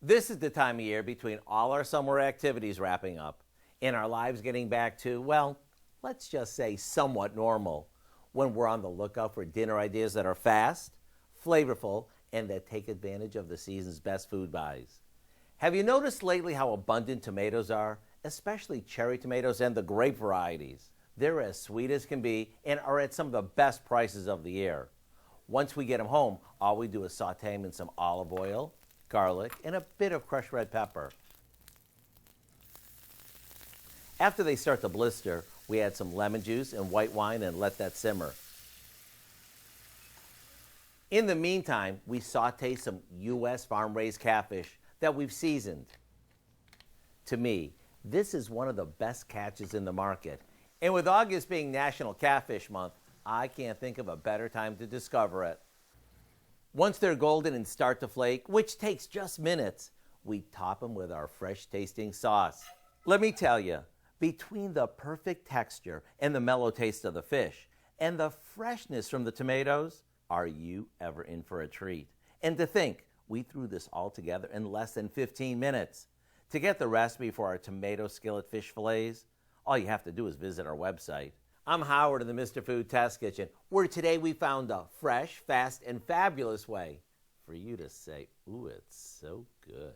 This is the time of year between all our summer activities wrapping up and our lives getting back to, well, let's just say somewhat normal, when we're on the lookout for dinner ideas that are fast, flavorful, and that take advantage of the season's best food buys. Have you noticed lately how abundant tomatoes are, especially cherry tomatoes and the grape varieties? They're as sweet as can be and are at some of the best prices of the year. Once we get them home, all we do is saute them in some olive oil, garlic, and a bit of crushed red pepper. After they start to blister, we add some lemon juice and white wine and let that simmer. In the meantime, we saute some U.S. farm-raised catfish that we've seasoned. To me, this is one of the best catches in the market. And with August being National Catfish Month, I can't think of a better time to discover it. Once they're golden and start to flake, which takes just minutes, we top them with our fresh-tasting sauce. Let me tell you, between the perfect texture and the mellow taste of the fish and the freshness from the tomatoes, are you ever in for a treat? And to think, we threw this all together in less than 15 minutes. To get the recipe for our tomato skillet fish fillets, all you have to do is visit our website. I'm Howard in the Mr. Food Test Kitchen, where today we found a fresh, fast, and fabulous way for you to say, ooh, it's so good.